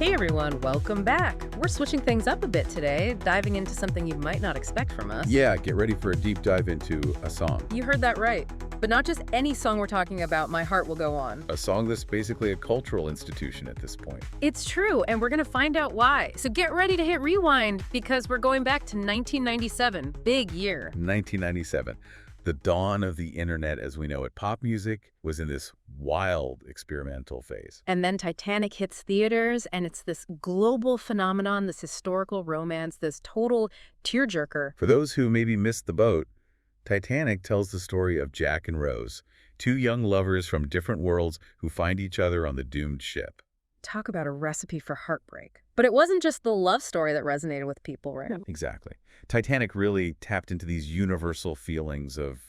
Hey everyone, welcome back. We're switching things up a bit today, diving into something you might not expect from us. Yeah, get ready for a deep dive into a song. You heard that right. But not just any song we're talking about, My Heart Will Go On. A song that's basically a cultural institution at this point. It's true, and we're going to find out why. So get ready to hit rewind, because we're going back to 1997. Big year. 1997. The dawn of the internet as we know it. Pop music was in this wild experimental phase. And then Titanic hits theaters, and it's this global phenomenon, this historical romance, this total tearjerker. For those who maybe missed the boat, Titanic tells the story of Jack and Rose, two young lovers from different worlds who find each other on the doomed ship. Talk about a recipe for heartbreak. But it wasn't just the love story that resonated with people, right? Exactly. Titanic really tapped into these universal feelings of,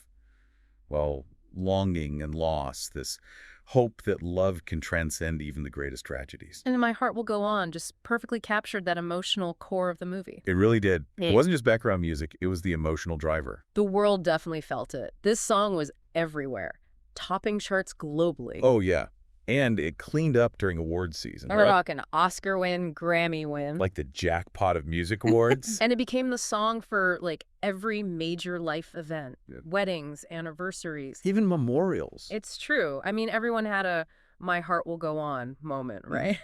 well, longing and loss, this hope that love can transcend even the greatest tragedies. And My Heart Will Go On just perfectly captured that emotional core of the movie. It really did. Yeah. It wasn't just background music, it was the emotional driver. The world definitely felt it. This song was everywhere, topping charts globally. Oh, yeah. And it cleaned up during awards season. We're talking Oscar win, Grammy win. Like the jackpot of music awards. And it became the song for, like, every major life event. Yeah. Weddings, anniversaries. Even memorials. It's true. I mean, everyone had a My Heart Will Go On moment, right?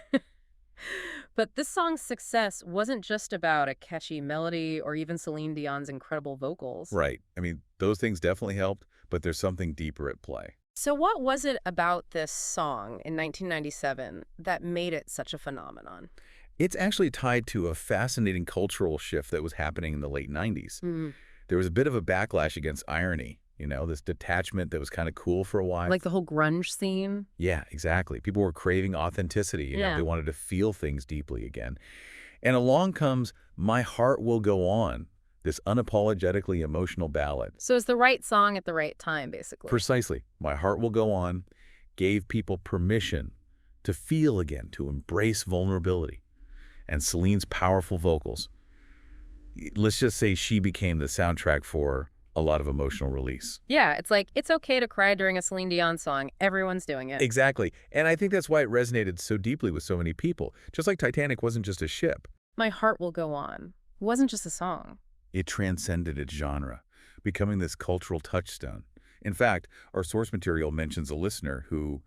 But this song's success wasn't just about a catchy melody or even Celine Dion's incredible vocals. Right. I mean, those things definitely helped, but there's something deeper at play. So what was it about this song in 1997 that made it such a phenomenon? It's actually tied to a fascinating cultural shift that was happening in the late 90s. There was a bit of a backlash against irony, you know, this detachment that was kind of cool for a while. Like the whole grunge scene? Yeah, exactly. People were craving authenticity. You know, Yeah. they wanted to feel things deeply again. And along comes My Heart Will Go On, this unapologetically emotional ballad. So it's the right song at the right time, basically. Precisely. My Heart Will Go On gave people permission to feel again, to embrace vulnerability. And Celine's powerful vocals, let's just say she became the soundtrack for a lot of emotional release. Yeah, it's like, it's okay to cry during a Celine Dion song. Everyone's doing it. Exactly. And I think that's why it resonated so deeply with so many people. Just like Titanic wasn't just a ship. My Heart Will Go On. It wasn't just a song. It transcended its genre, becoming this cultural touchstone. In fact, our source material mentions a listener who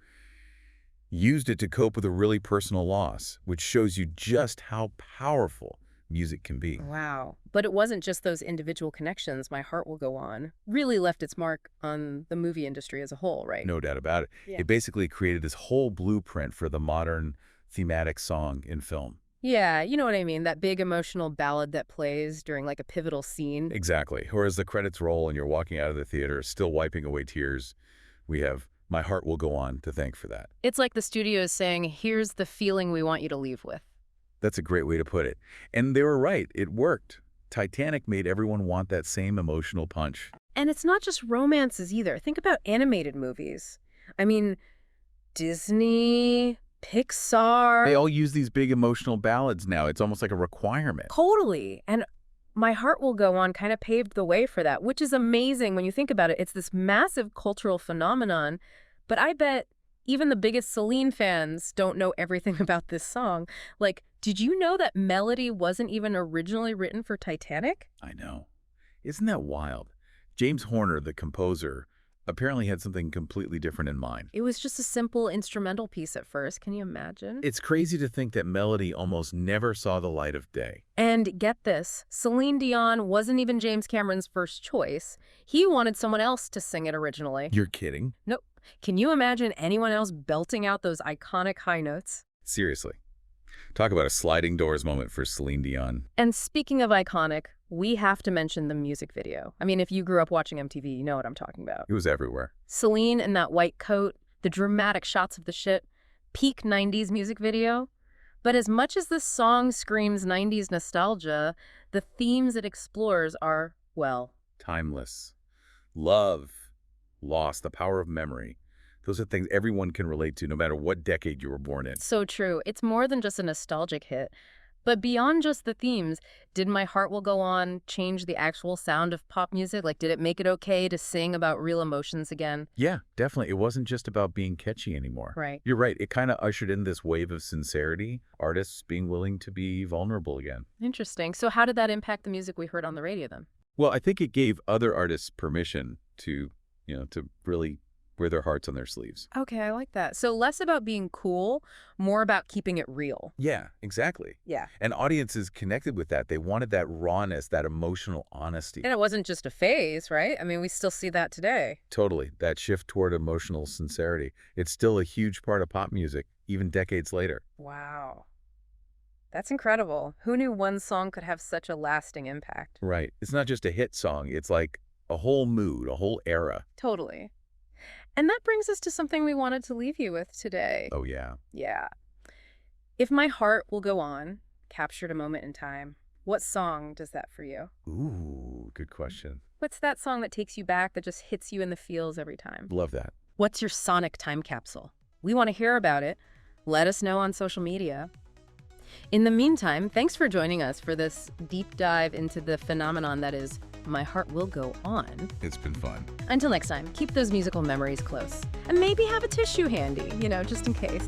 used it to cope with a really personal loss, which shows you just how powerful music can be. Wow. But it wasn't just those individual connections. My Heart Will Go On really left its mark on the movie industry as a whole, right? No doubt about it. Yeah. It basically created this whole blueprint for the modern thematic song in film. Yeah, you know what I mean? That big emotional ballad that plays during like a pivotal scene. Exactly. Or as the credits roll and you're walking out of the theater, still wiping away tears, we have My Heart Will Go On to thank for that. It's like the studio is saying, here's the feeling we want you to leave with. That's a great way to put it. And they were right. It worked. Titanic made everyone want that same emotional punch. And it's not just romances either. Think about animated movies. I mean, Disney, Pixar. They all use these big emotional ballads now. It's almost like a requirement. Totally. And My Heart Will Go On kind of paved the way for that, which is amazing when you think about it. It's this massive cultural phenomenon, but I bet even the biggest Celine fans don't know everything about this song. Like, did you know that melody wasn't even originally written for Titanic? I know. Isn't that wild? James Horner, the composer, apparently had something completely different in mind. It was just a simple instrumental piece at first. Can you imagine? It's crazy to think that melody almost never saw the light of day. And get this, Celine Dion wasn't even James Cameron's first choice. He wanted someone else to sing it originally. You're kidding? Nope. Can you imagine anyone else belting out those iconic high notes? Seriously. Talk about a sliding doors moment for Celine Dion. And speaking of iconic, we have to mention the music video. I mean, if you grew up watching MTV, you know what I'm talking about. It was everywhere. Celine in that white coat, the dramatic shots of the ship, peak 90s music video. But as much as this song screams 90s nostalgia, the themes it explores are, well, Timeless. Love. Loss. The power of memory. Those are things everyone can relate to no matter what decade you were born in. so true. It's more than just a nostalgic hit. But beyond just the themes, did My Heart Will Go On change the actual sound of pop music? Like, did it make it okay to sing about real emotions again? Yeah, definitely. It wasn't just about being catchy anymore. Right. You're right. It kind of ushered in this wave of sincerity, artists being willing to be vulnerable again. Interesting. So how did that impact the music we heard on the radio then? Well, I think it gave other artists permission to, to really wear their hearts on their sleeves. Okay, I like that. So less about being cool, more about keeping it real. Yeah, exactly. Yeah. And audiences connected with that. They wanted that rawness, that emotional honesty. And it wasn't just a phase, right? I mean, we still see that today. Totally. That shift toward emotional sincerity. It's still a huge part of pop music, even decades later. Wow. That's incredible. Who knew one song could have such a lasting impact? Right. It's not just a hit song. It's like a whole mood, a whole era. Totally. And that brings us to something we wanted to leave you with today. Oh, yeah. Yeah. If My Heart Will Go On captured a moment in time, what song does that for you? Ooh, good question. What's that song that takes you back, that just hits you in the feels every time? Love that. What's your sonic time capsule? We want to hear about it. Let us know on social media. In the meantime, thanks for joining us for this deep dive into the phenomenon that is My Heart Will Go On. It's been fun. Until next time, keep those musical memories close. And maybe have a tissue handy, just in case.